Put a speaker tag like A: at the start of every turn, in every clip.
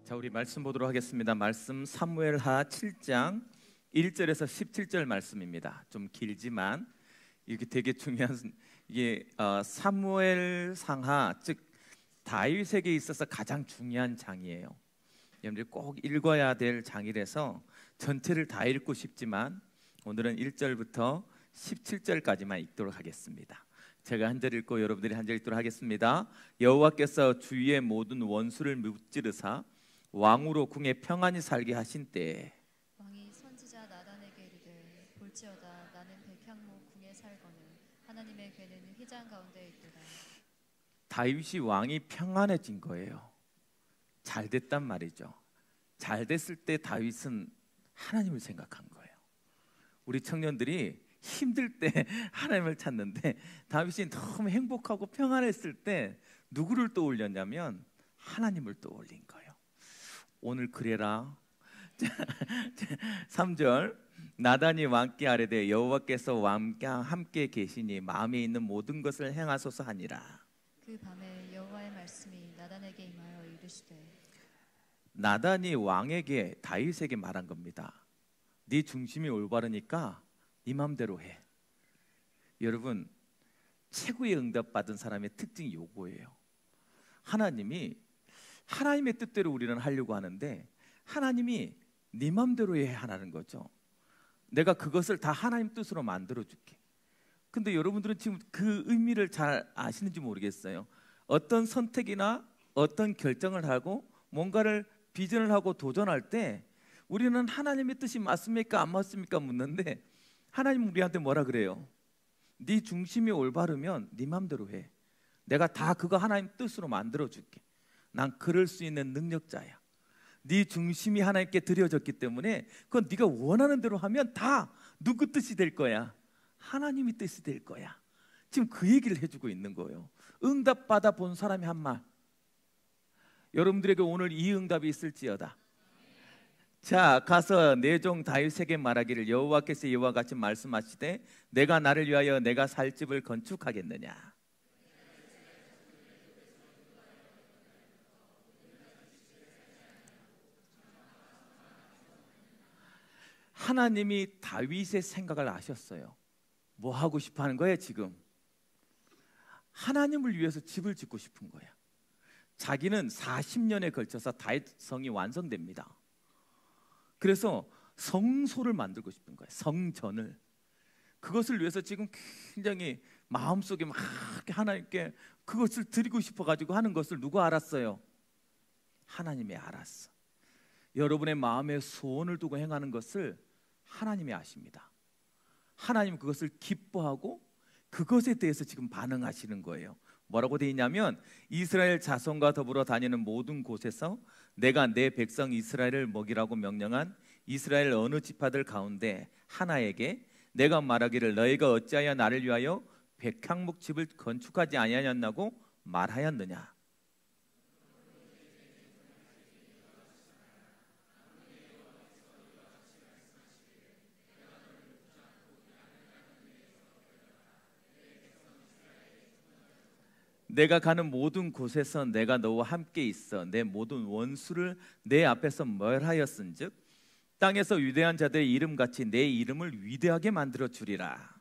A: 자, 우리 말씀 보도록 하겠습니다. 말씀 사무엘하 7장 1절에서 17절 말씀입니다. 좀 길지만 이게 되게 중요한 이게 사무엘상하 즉 다윗에게 있어서 가장 중요한 장이에요. 여러분들이 꼭 읽어야 될 장이라서 전체를 다 읽고 싶지만 오늘은 1절부터 17절까지만 읽도록 하겠습니다. 제가 한 절 읽고 여러분들이 한 절 읽도록 하겠습니다. 여호와께서 주위의 모든 원수를 무찌르사 왕으로 궁에 평안히 살게 하신 때에
B: 왕이 선지자 나단에게 이르되 볼지어다 나는 백향목 궁에 살거늘 하나님의 괴는 휘장 가운데 있도다.
A: 다윗이 왕이 평안해진 거예요. 잘 됐단 말이죠. 잘 됐을 때 다윗은 하나님을 생각한 거예요. 우리 청년들이 힘들 때 하나님을 찾는데 다윗이 너무 행복하고 평안했을 때 누구를 떠올렸냐면 하나님을 떠올린 거예요. 오늘 그래라. 3절 나단이 왕께 아뢰되 여호와께서 왕과 함께 계시니 마음에 있는 모든 것을 행하소서 하니라.
B: 그 밤에 여호와의 말씀이 나단에게 임하여 이르시되
A: 나단이 왕에게 다윗에게 말한 겁니다. 네 중심이 올바르니까 네 맘대로 해. 여러분, 최고의 응답받은 사람의 특징이 요거예요. 하나님의 뜻대로 우리는 하려고 하는데 하나님이 네 맘대로 해 하라는 거죠. 내가 그것을 다 하나님 뜻으로 만들어줄게. 근데 여러분들은 지금 그 의미를 잘 아시는지 모르겠어요. 어떤 선택이나 어떤 결정을 하고 뭔가를 비전을 하고 도전할 때 우리는 하나님의 뜻이 맞습니까 안 맞습니까 묻는데 하나님 우리한테 뭐라 그래요? 네 중심이 올바르면 네 맘대로 해. 내가 다 그거 하나님 뜻으로 만들어줄게. 난 그럴 수 있는 능력자야. 네 중심이 하나님께 드려졌기 때문에 그건 네가 원하는 대로 하면 다 누구 뜻이 될 거야? 하나님의 뜻이 될 거야. 지금 그 얘기를 해주고 있는 거예요. 응답받아 본 사람이 한 말. 여러분들에게 오늘 이 응답이 있을지어다. 자, 가서 내 종 다윗에게 말하기를 여호와께서 이와 같이 말씀하시되 내가 나를 위하여 내가 살 집을 건축하겠느냐. 하나님이 다윗의 생각을 아셨어요. 뭐 하고 싶어 하는 거예요 지금? 하나님을 위해서 집을 짓고 싶은 거야. 자기는 40년에 걸쳐서 다윗 성이 완성됩니다. 그래서 성소를 만들고 싶은 거예요. 성전을. 그것을 위해서 지금 굉장히 마음속에 막 하나님께 그것을 드리고 싶어가지고 하는 것을 누가 알았어요? 하나님이 알았어. 여러분의 마음에 소원을 두고 행하는 것을 하나님이 아십니다. 하나님 그것을 기뻐하고 그것에 대해서 지금 반응하시는 거예요. 뭐라고 되어 있냐면 이스라엘 자손과 더불어 다니는 모든 곳에서 내가 내 백성 이스라엘을 먹이라고 명령한 이스라엘 어느 지파들 가운데 하나에게 내가 말하기를 너희가 어찌하여 나를 위하여 백향목 집을 건축하지 아니하였나고 말하였느냐. 내가 가는 모든 곳에서 내가 너와 함께 있어 내 모든 원수를 내 앞에서 멸하였은즉 땅에서 위대한 자들의 이름같이 내 이름을 위대하게 만들어 주리라.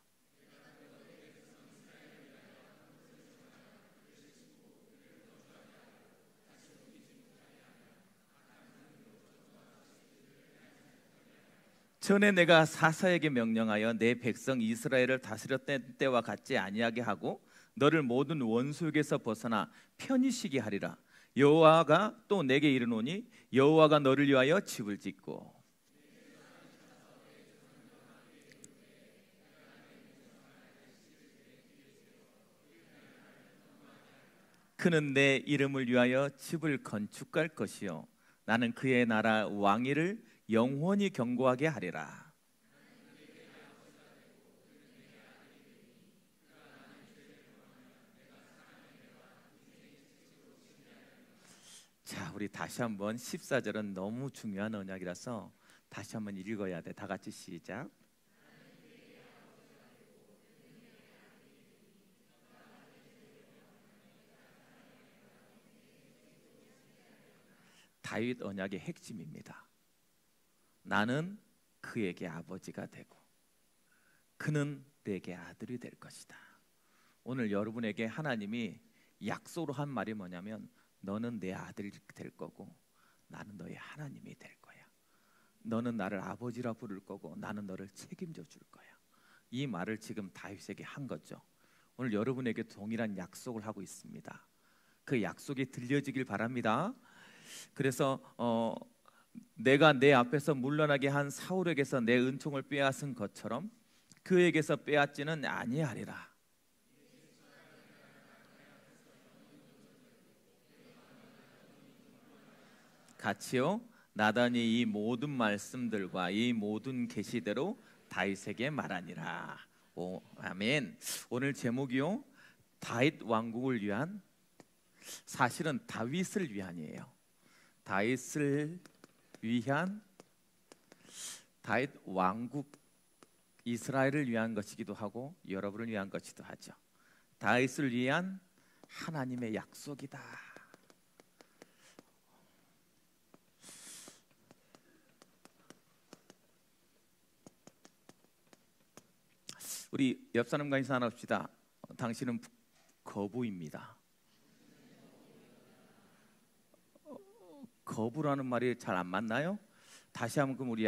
A: 전에 내가 사사에게 명령하여 내 백성 이스라엘을 다스렸던 때와 같지 아니하게 하고 너를 모든 원수에게서 벗어나 편히 쉬게 하리라. 여호와가 또 내게 이르노니 여호와가 너를 위하여 집을 짓고 그는 내 이름을 위하여 집을 건축할 것이요 나는 그의 나라 왕위를 영원히 견고하게 하리라. 자, 우리 다시 한번 14절은 너무 중요한 언약이라서 다시 한번 읽어야 돼. 다 같이 시작. 다윗 언약의 핵심입니다. 나는 그에게 아버지가 되고 그는 내게 아들이 될 것이다. 오늘 여러분에게 하나님이 약속으로 한 말이 뭐냐면 너는 내 아들이 될 거고 나는 너의 하나님이 될 거야. 너는 나를 아버지라 부를 거고 나는 너를 책임져 줄 거야. 이 말을 지금 다윗에게 한 거죠. 오늘 여러분에게 동일한 약속을 하고 있습니다. 그 약속이 들려지길 바랍니다. 그래서 내가 내 앞에서 물러나게 한 사울에게서 내 은총을 빼앗은 것처럼 그에게서 빼앗지는 아니하리라. 같이요. 나단이 이 모든 말씀들과 이 모든 계시대로 다윗에게 말하니라. 오, 아멘. 오늘 제목이요, 다윗 왕국을 위한, 사실은 다윗을 위한이에요. 다윗을 위한, 다윗 왕국, 이스라엘을 위한 것이기도 하고 여러분을 위한 것이기도 하죠. 다윗을 위한 하나님의 약속이다. 우리 옆 사람과 인사 나눕시다. 당신은 거부입니다. 거부라는 말이 잘 안 맞나요? 다시 한번 그럼 우리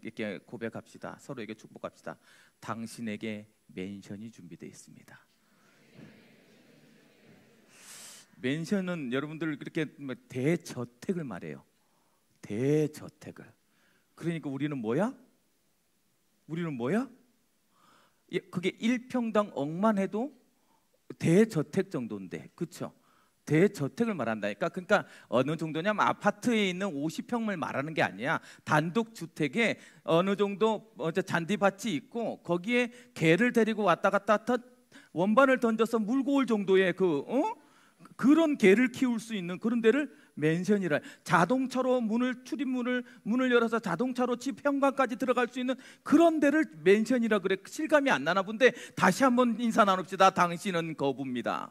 A: 이렇게 고백합시다. 서로에게 축복합시다. 당신에게 멘션이 준비되어 있습니다. 멘션은 여러분들 그렇게 대저택을 말해요. 대저택을. 그러니까 우리는 뭐야? 우리는 뭐야? 그게 1평당 억만 해도 대저택 정도인데, 그렇죠? 대저택을 말한다니까. 그러니까 어느 정도냐면 아파트에 있는 50평을 말하는 게 아니야. 단독주택에 어느 정도 잔디밭이 있고 거기에 개를 데리고 왔다 갔다 원반을 던져서 물고 올 정도의 그런 개를 키울 수 있는 그런 데를 맨션이라. 자동차로 문을 열어서 자동차로 집 현관까지 들어갈 수 있는 그런 데를 맨션이라 그래. 실감이 안 나나 본데 다시 한번 인사 나눕시다. 당신은 거부입니다.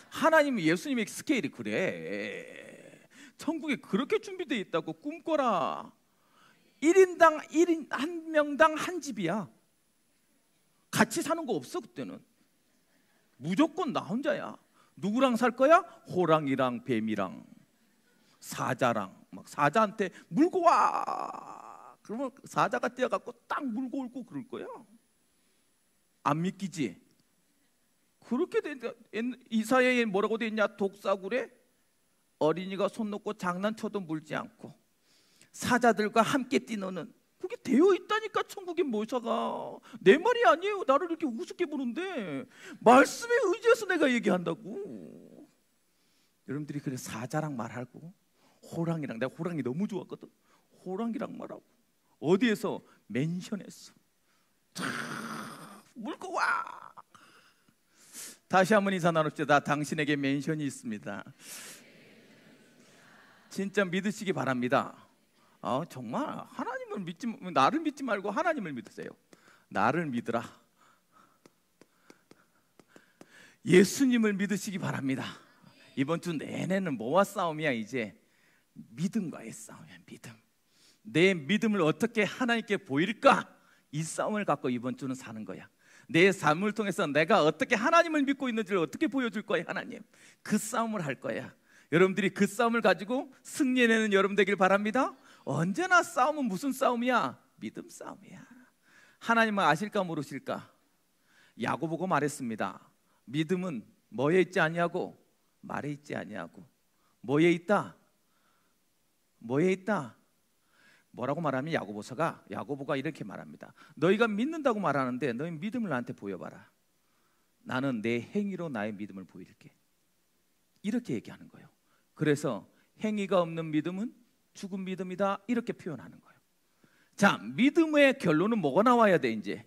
A: 하나님, 예수님의 스케일이 그래. 천국에 그렇게 준비되어 있다고. 꿈꿔라. 1인 한 명당 한 집이야. 같이 사는 거 없어. 그때는 무조건 나 혼자야. 누구랑 살 거야? 호랑이랑 뱀이랑 사자랑. 막 사자한테 물고 와. 그러면 사자가 뛰어갖고 딱 물고 올고 그럴 거야. 안 믿기지? 그렇게 되니까 이사야에 뭐라고 돼 있냐? 독사굴에 어린이가 손 놓고 장난쳐도 물지 않고 사자들과 함께 뛰노는. 그게 되어 있다니까. 천국의 모사가. 내 말이 아니에요. 나를 이렇게 우습게 보는데 말씀에 의지해서 내가 얘기한다고. 여러분들이 그래 사자랑 말하고 호랑이랑, 내가 호랑이 너무 좋았거든. 호랑이랑 말하고 어디에서? 맨션에서 물고 와. 다시 한번 인사 나눕시다. 당신에게 맨션이 있습니다. 진짜 믿으시기 바랍니다. 정말 하나님을 나를 믿지 말고 하나님을 믿으세요. 나를 믿으라. 예수님을 믿으시기 바랍니다. 이번 주 내내는 뭐와 싸움이야? 이제 믿음과의 싸움이야. 믿음. 내 믿음을 어떻게 하나님께 보일까? 이 싸움을 갖고 이번 주는 사는 거야. 내 삶을 통해서 내가 어떻게 하나님을 믿고 있는지를 어떻게 보여줄 거야. 하나님, 그 싸움을 할 거야. 여러분들이 그 싸움을 가지고 승리해내는 여러분 되길 바랍니다. 언제나 싸움은 무슨 싸움이야? 믿음 싸움이야. 하나님은 아실까 모르실까? 야고보가 말했습니다. 믿음은 뭐에 있지 아니하고 말에 있지 아니하고. 뭐에 있다? 뭐에 있다? 뭐라고 말하면 야고보가 이렇게 말합니다. 너희가 믿는다고 말하는데 너희 믿음을 나한테 보여봐라. 나는 내 행위로 나의 믿음을 보일게. 이렇게 얘기하는 거예요. 그래서 행위가 없는 믿음은 죽은 믿음이다. 이렇게 표현하는 거예요. 자, 믿음의 결론은 뭐가 나와야 돼? 이제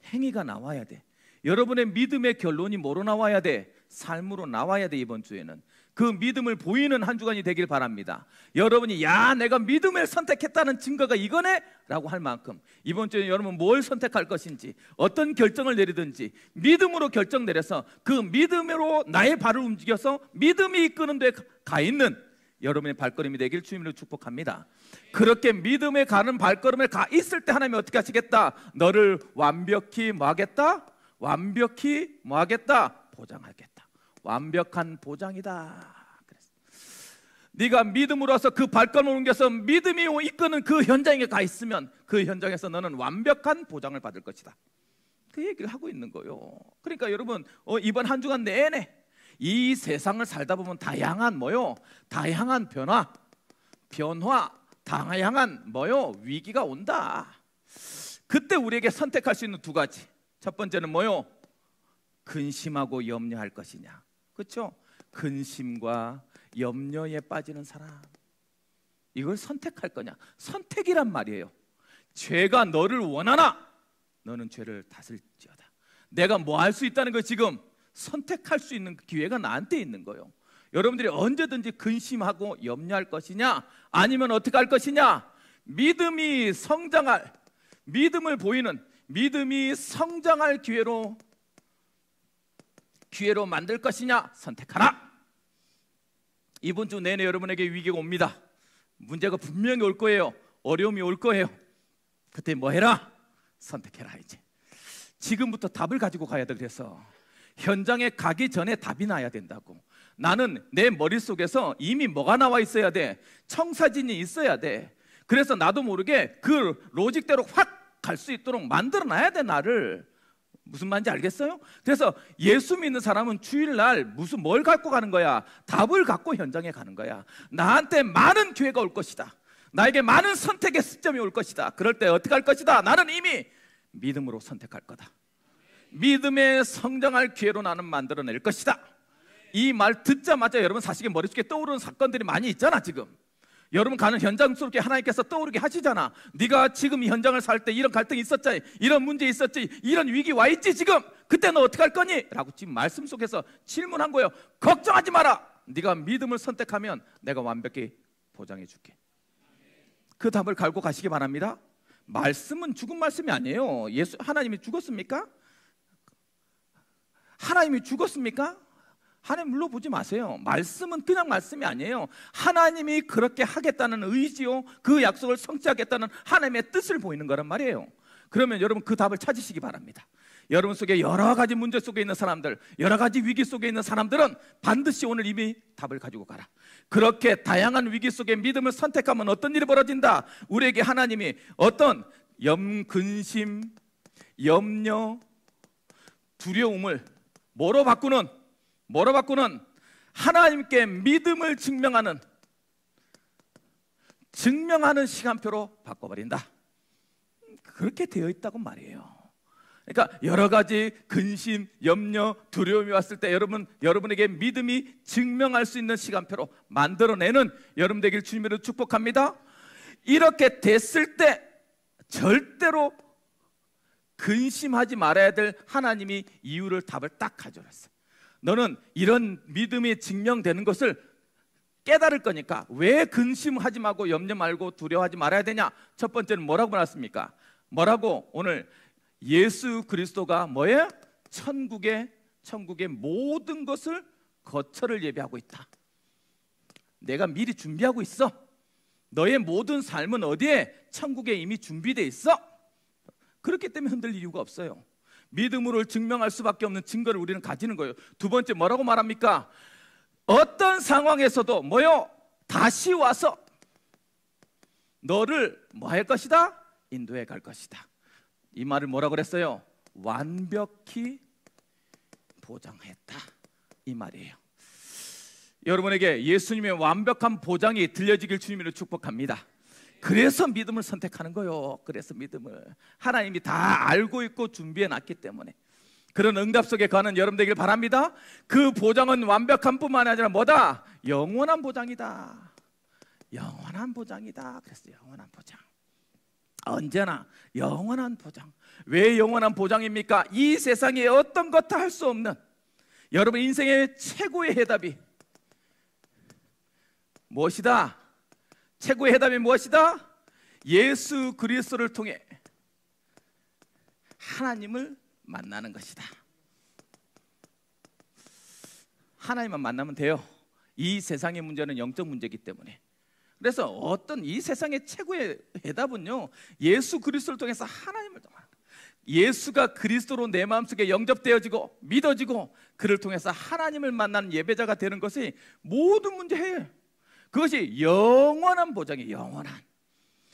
A: 행위가 나와야 돼. 여러분의 믿음의 결론이 뭐로 나와야 돼? 삶으로 나와야 돼. 이번 주에는 그 믿음을 보이는 한 주간이 되길 바랍니다. 여러분이 내가 믿음을 선택했다는 증거가 이거네? 라고 할 만큼 이번 주에 여러분 뭘 선택할 것인지, 어떤 결정을 내리든지 믿음으로 결정 내려서 그 믿음으로 나의 발을 움직여서 믿음이 이끄는 데 가 있는 여러분의 발걸음이 되길 주님으로 축복합니다. 그렇게 믿음에 가는 발걸음을 가 있을 때 하나님이 어떻게 하시겠다? 너를 완벽히 뭐 하겠다? 완벽히 뭐 하겠다? 보장하겠다. 완벽한 보장이다. 그랬어. 네가 믿음으로서 그 발걸음을 옮겨서 믿음이 이끄는 그 현장에 가 있으면 그 현장에서 너는 완벽한 보장을 받을 것이다. 그 얘기를 하고 있는 거예요. 그러니까 여러분 이번 한 주간 내내 이 세상을 살다 보면 다양한 뭐요? 다양한 변화, 다양한 뭐요? 위기가 온다. 그때 우리에게 선택할 수 있는 두 가지. 첫 번째는 뭐요? 근심하고 염려할 것이냐. 그렇죠? 근심과 염려에 빠지는 사람. 이걸 선택할 거냐. 선택이란 말이에요. 죄가 너를 원하나 너는 죄를 다스릴지어다. 내가 뭐 할 수 있다는 거 지금 선택할 수 있는 기회가 나한테 있는 거예요. 여러분들이 언제든지 근심하고 염려할 것이냐 아니면 어떻게 할 것이냐. 믿음이 성장할, 믿음을 보이는, 믿음이 성장할 기회로 만들 것이냐 선택하라. 이번 주 내내 여러분에게 위기가 옵니다. 문제가 분명히 올 거예요. 어려움이 올 거예요. 그때 뭐 해라? 선택해라. 이제 지금부터 답을 가지고 가야 돼. 그래서 현장에 가기 전에 답이 나야 된다고. 나는 내 머릿속에서 이미 뭐가 나와 있어야 돼? 청사진이 있어야 돼. 그래서 나도 모르게 그 로직대로 확 갈 수 있도록 만들어놔야 돼. 나를. 무슨 말인지 알겠어요? 그래서 예수 믿는 사람은 주일날 뭘 갖고 가는 거야? 답을 갖고 현장에 가는 거야. 나한테 많은 기회가 올 것이다. 나에게 많은 선택의 시점이 올 것이다. 그럴 때 어떻게 할 것이다? 나는 이미 믿음으로 선택할 거다. 믿음의 성장할 기회로 나는 만들어낼 것이다. 이 말 듣자마자 여러분 사실 머릿속에 떠오르는 사건들이 많이 있잖아. 지금 여러분 가는 현장 속에 하나님께서 떠오르게 하시잖아. 네가 지금 이 현장을 살 때 이런 갈등이 있었지, 이런 문제 있었지, 이런 위기 와 있지. 지금 그때 너 어떻게 할 거니? 라고 지금 말씀 속에서 질문한 거예요. 걱정하지 마라. 네가 믿음을 선택하면 내가 완벽히 보장해 줄게. 그 답을 갈고 가시기 바랍니다. 말씀은 죽은 말씀이 아니에요. 하나님이 죽었습니까? 하나님이 죽었습니까? 하나님 물러보지 마세요. 말씀은 그냥 말씀이 아니에요. 하나님이 그렇게 하겠다는 의지요, 그 약속을 성취하겠다는 하나님의 뜻을 보이는 거란 말이에요. 그러면 여러분 그 답을 찾으시기 바랍니다. 여러분 속에 여러 가지 문제 속에 있는 사람들, 여러 가지 위기 속에 있는 사람들은 반드시 오늘 이미 답을 가지고 가라. 그렇게 다양한 위기 속에 믿음을 선택하면 어떤 일이 벌어진다? 우리에게 하나님이 어떤 근심, 염려, 두려움을 뭐로 바꾸는 하나님께 믿음을 증명하는 시간표로 바꿔버린다. 그렇게 되어 있다고 말이에요. 그러니까 여러 가지 근심, 염려, 두려움이 왔을 때 여러분에게 믿음이 증명할 수 있는 시간표로 만들어내는 여러분 되길 주님으로 축복합니다. 이렇게 됐을 때 절대로 근심하지 말아야 될 하나님이 이유를 답을 딱 가져왔어요. 너는 이런 믿음이 증명되는 것을 깨달을 거니까 왜 근심하지 말고 염려 말고 두려워하지 말아야 되냐? 첫 번째는 뭐라고 말했습니까? 뭐라고? 오늘 예수 그리스도가 뭐예요? 천국의 모든 것을 거처를 예비하고 있다. 내가 미리 준비하고 있어. 너의 모든 삶은 어디에? 천국에 이미 준비되어 있어. 그렇기 때문에 흔들릴 이유가 없어요. 믿음으로 증명할 수밖에 없는 증거를 우리는 가지는 거예요. 두 번째 뭐라고 말합니까? 어떤 상황에서도 뭐요? 다시 와서 너를 뭐 할 것이다? 인도해 갈 것이다. 이 말을 뭐라고 그랬어요? 완벽히 보장했다. 이 말이에요. 여러분에게 예수님의 완벽한 보장이 들려지길 주님으로 축복합니다. 그래서 믿음을 선택하는 거예요. 그래서 믿음을 하나님이 다 알고 있고 준비해 놨기 때문에 그런 응답 속에 가는 여러분 되길 바랍니다. 그 보장은 완벽한 뿐만 아니라 뭐다? 영원한 보장이다. 영원한 보장이다. 그래서 영원한 보장. 언제나 영원한 보장. 왜 영원한 보장입니까? 이 세상에 어떤 것도 할 수 없는 여러분 인생의 최고의 해답이 무엇이다? 최고의 해답이 무엇이다? 예수 그리스도를 통해 하나님을 만나는 것이다. 하나님만 만나면 돼요. 이 세상의 문제는 영적 문제이기 때문에. 그래서 어떤 이 세상의 최고의 해답은요, 예수 그리스도를 통해서 하나님을 통하는, 예수가 그리스도로 내 마음속에 영접되어지고 믿어지고 그를 통해서 하나님을 만나는 예배자가 되는 것이 모든 문제 해결. 그것이 영원한 보장이에요. 영원한.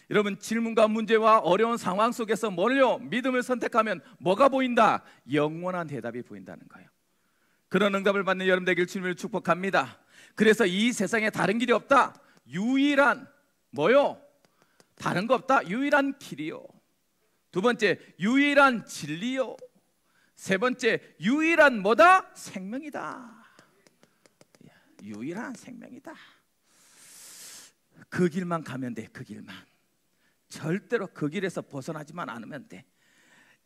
A: 여러분, 질문과 문제와 어려운 상황 속에서 뭘요? 믿음을 선택하면 뭐가 보인다? 영원한 대답이 보인다는 거예요. 그런 응답을 받는 여러분 되길 주님을 축복합니다. 그래서 이 세상에 다른 길이 없다. 유일한 뭐요? 다른 거 없다. 유일한 길이요. 두 번째, 유일한 진리요. 세 번째, 유일한 뭐다? 생명이다. 유일한 생명이다. 그 길만 가면 돼. 그 길만. 절대로 그 길에서 벗어나지만 않으면 돼.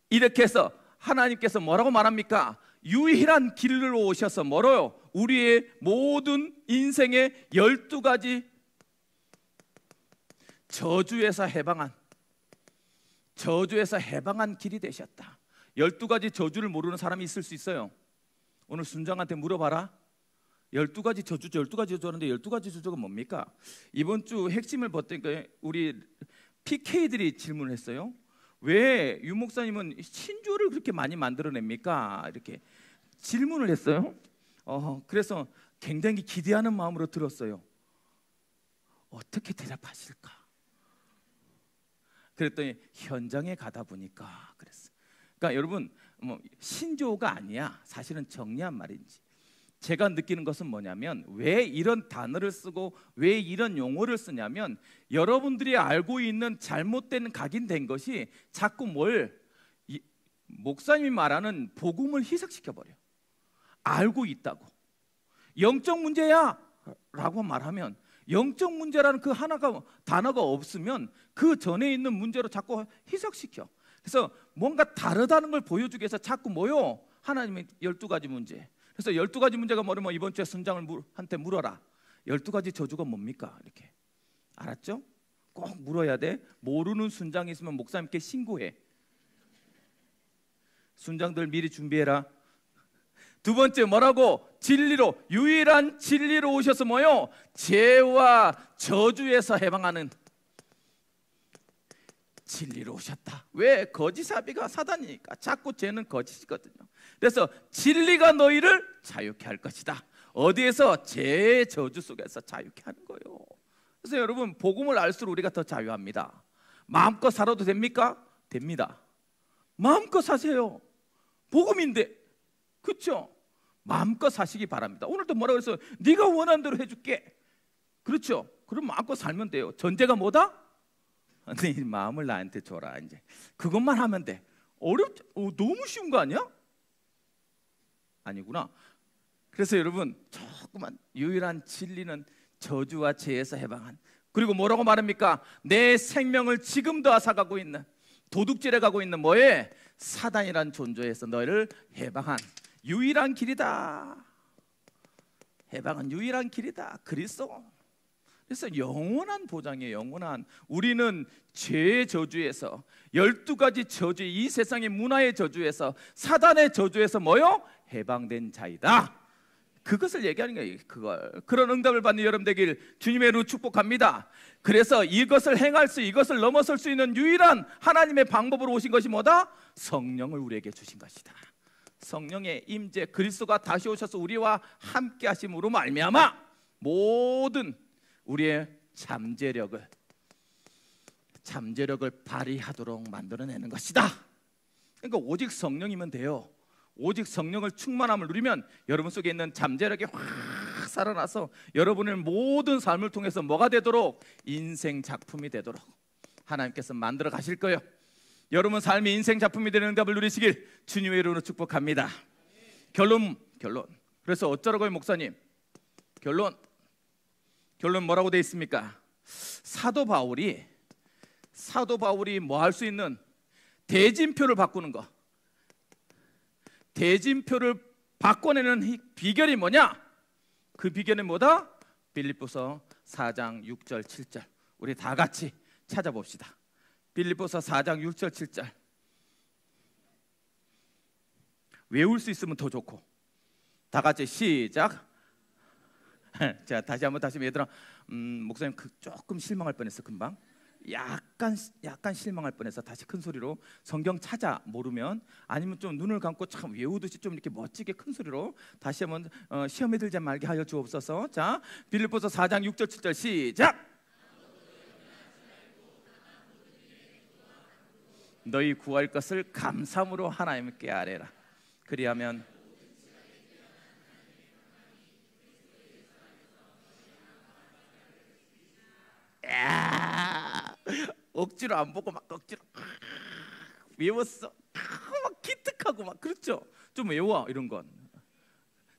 A: 이렇게 해서 하나님께서 뭐라고 말합니까? 유일한 길로 오셔서 뭐로요? 우리의 모든 인생의 12가지 저주에서 해방한 길이 되셨다. 12가지 저주를 모르는 사람이 있을 수 있어요. 오늘 순장한테 물어봐라. 12가지 저주, 12가지 저주 하는데 12가지 저주가 뭡니까? 이번 주 핵심을 봤더니 우리 PK들이 질문을 했어요. 왜 유 목사님은 신조를 그렇게 많이 만들어냅니까? 이렇게 질문을 했어요. 그래서 굉장히 기대하는 마음으로 들었어요. 어떻게 대답하실까? 그랬더니 현장에 가다 보니까 그랬어요. 그러니까 여러분, 신조가 아니야. 사실은 정리한 말인지. 제가 느끼는 것은 뭐냐면, 왜 이런 단어를 쓰고 왜 이런 용어를 쓰냐면, 여러분들이 알고 있는 잘못된 각인된 것이 자꾸 목사님이 말하는 복음을 희석시켜버려. 알고 있다고 영적 문제야 라고 말하면, 영적 문제라는 그 단어가 없으면 그 전에 있는 문제로 자꾸 희석시켜. 그래서 뭔가 다르다는 걸 보여주기 위해서 자꾸 하나님의 12가지 문제. 그래서 12가지 문제가 뭐냐면, 이번 주에 순장한테 물어라. 12가지 저주가 뭡니까? 이렇게. 알았죠? 꼭 물어야 돼. 모르는 순장이 있으면 목사님께 신고해. 순장들 미리 준비해라. 두 번째 뭐라고? 진리로, 유일한 진리로 오셔서 죄와 저주에서 해방하는 진리로 오셨다. 왜? 거짓사비가 사단이니까. 자꾸 죄는 거짓이거든요. 그래서 진리가 너희를 자유케 할 것이다. 어디에서? 죄의 저주 속에서 자유케 하는 거예요. 그래서 여러분, 복음을 알수록 우리가 더 자유합니다. 마음껏 살아도 됩니까? 됩니다. 마음껏 사세요. 복음인데. 그렇죠? 마음껏 사시기 바랍니다. 오늘도 뭐라고 했어요? 네가 원하는 대로 해줄게. 그렇죠? 그럼 마음껏 살면 돼요. 전제가 뭐다? 네 마음을 나한테 줘라. 이제 그것만 하면 돼. 너무 쉬운 거 아니야? 아니구나. 그래서 여러분, 조금만, 유일한 진리는 저주와 죄에서 해방한, 그리고 뭐라고 말합니까? 내 생명을 지금도 앗아가고 있는, 도둑질해 가고 있는 사단이란 존재에서 너희를 해방한 유일한 길이다. 해방은 유일한 길이다. 그리스도. 그래서 영원한 보장이에요. 영원한. 우리는 죄의 저주에서, 12가지 저주, 이 세상의 문화의 저주에서, 사단의 저주에서 해방된 자이다. 그것을 얘기하는 거예요. 그런 응답을 받는 여러분 되길 주님의 이름으로 축복합니다. 그래서 이것을 이것을 넘어설 수 있는 유일한 하나님의 방법으로 오신 것이 뭐다? 성령을 우리에게 주신 것이다. 성령의 임재, 그리스도가 다시 오셔서 우리와 함께 하심으로 말미암아 모든 우리의 잠재력을 발휘하도록 만들어내는 것이다. 그러니까 오직 성령이면 돼요. 오직 성령을 충만함을 누리면 여러분 속에 있는 잠재력이 확 살아나서 여러분의 모든 삶을 통해서 뭐가 되도록? 인생 작품이 되도록 하나님께서 만들어 가실 거예요. 여러분 삶이 인생 작품이 되는 응답을 누리시길 주님의 이름으로 축복합니다. 결론. 그래서 어쩌라고요, 목사님? 결론 뭐라고 되어 있습니까? 사도 바울이 뭐 할 수 있는 대진표를 바꾸는 거, 대진표를 바꿔내는 비결이 뭐냐? 그 비결은 뭐다? 빌립보서 4장 6절 7절 우리 다 같이 찾아봅시다. 빌립보서 4장 6절 7절 외울 수 있으면 더 좋고, 다 같이 시작. 자, 다시 얘들아, 목사님 조금 실망할 뻔했어. 금방 약간 실망할 뻔해서 다시 큰 소리로 성경 찾아. 모르면 아니면 좀 눈을 감고 참 외우듯이 좀 이렇게 멋지게 큰 소리로 다시 한번 시험에 들지 말게 하여 주옵소서. 자, 빌립보서 4장 6절 7절 시작. 너희 구할 것을 감사함으로 하나님께 아뢰라. 그리하면 억지로 안 보고 막 억지로 외웠어. 막 기특하고 막 그렇죠. 좀 외워. 이런 건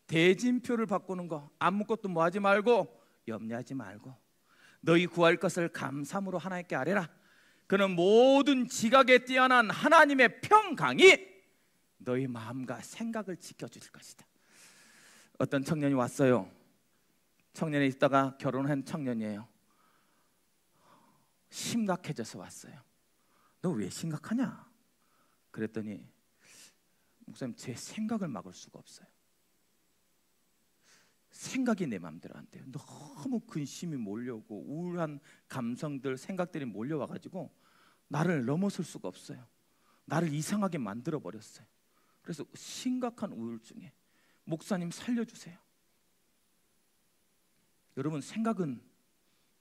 A: 대진표를 바꾸는 거 아무것도 뭐 하지 말고 염려하지 말고 너희 구할 것을 감사함으로 하나님께 아뢰라. 그는 모든 지각에 뛰어난 하나님의 평강이 너희 마음과 생각을 지켜주실 것이다. 어떤 청년이 왔어요. 청년에 있다가 결혼한 청년이에요. 심각해져서 왔어요. 너 왜 심각하냐? 그랬더니 목사님, 제 생각을 막을 수가 없어요. 생각이 내 마음대로 안 돼요. 너무 근심이 몰려오고 우울한 감성들, 생각들이 몰려와가지고 나를 넘어설 수가 없어요. 나를 이상하게 만들어 버렸어요. 그래서 심각한 우울증에 목사님 살려주세요. 여러분, 생각은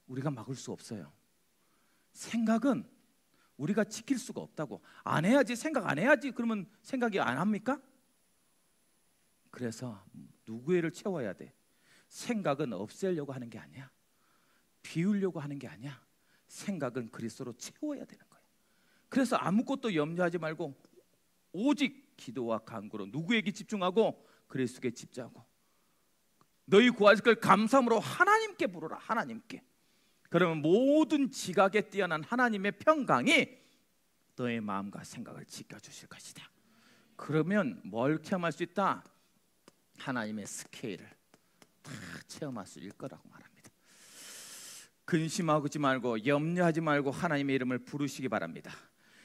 A: 우리가 막을 수 없어요. 생각은 우리가 지킬 수가 없다고. 안 해야지, 생각 안 해야지. 그러면 생각이 안 합니까? 그래서 누구애를 채워야 돼. 생각은 없애려고 하는 게 아니야. 비우려고 하는 게 아니야. 생각은 그리스도로 채워야 되는 거야. 그래서 아무것도 염려하지 말고 오직 기도와 간구로 누구에게 집중하고 그리스도께 집중하고 너희 구할 걸 감사함으로 하나님께 부르라. 하나님께. 그러면 모든 지각에 뛰어난 하나님의 평강이 너의 마음과 생각을 지켜주실 것이다. 그러면 뭘 체험할 수 있다? 하나님의 스케일을 다 체험할 수 있을 거라고 말합니다. 근심하지 말고 염려하지 말고 하나님의 이름을 부르시기 바랍니다.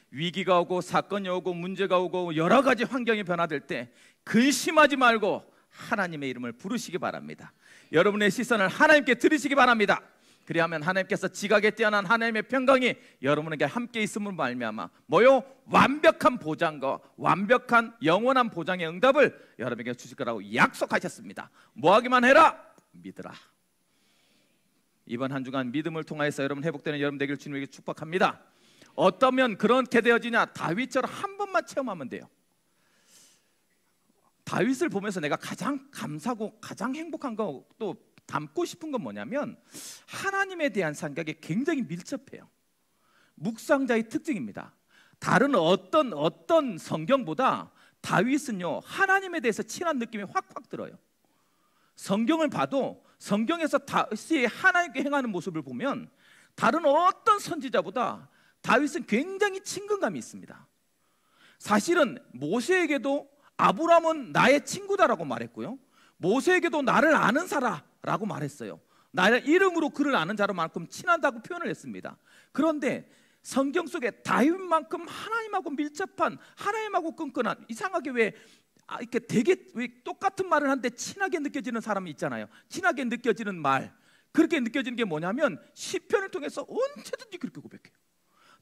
A: 위기가 오고 사건이 오고 문제가 오고 여러 가지 환경이 변화될 때 근심하지 말고 하나님의 이름을 부르시기 바랍니다. 여러분의 시선을 하나님께 드리시기 바랍니다. 그리하면 하나님께서 지각에 뛰어난 하나님의 평강이 여러분에게 함께 있음으로 말미암아 뭐요? 완벽한 보장과 완벽한 영원한 보장의 응답을 여러분에게 주실 거라고 약속하셨습니다. 뭐 하기만 해라? 믿으라. 이번 한 주간 믿음을 통하여서 여러분 회복되는 여러분 되기를 주님에게 축복합니다. 어떠면 그렇게 되어지냐? 다윗처럼 한 번만 체험하면 돼요. 다윗을 보면서 내가 가장 감사하고 가장 행복한 거 또 담고 싶은 건 뭐냐면 하나님에 대한 생각이 굉장히 밀접해요. 묵상자의 특징입니다. 다른 어떤 성경보다 다윗은요 하나님에 대해서 친한 느낌이 확확 들어요. 성경을 봐도 성경에서 다윗이 하나님께 행하는 모습을 보면 다른 어떤 선지자보다 다윗은 굉장히 친근감이 있습니다. 사실은 모세에게도 아브라함은 나의 친구다라고 말했고요, 모세에게도 나를 아는 자라라고 말했어요. 나의 이름으로 그를 아는 자로만큼 친하다고 표현을 했습니다. 그런데 성경 속에 다윗만큼 하나님하고 밀접한, 하나님하고 끈끈한, 이상하게 왜 이렇게 되게 왜 똑같은 말을 하는데 친하게 느껴지는 사람이 있잖아요. 친하게 느껴지는 말, 그렇게 느껴지는 게 뭐냐면 시편을 통해서 언제든지 그렇게 고백해요.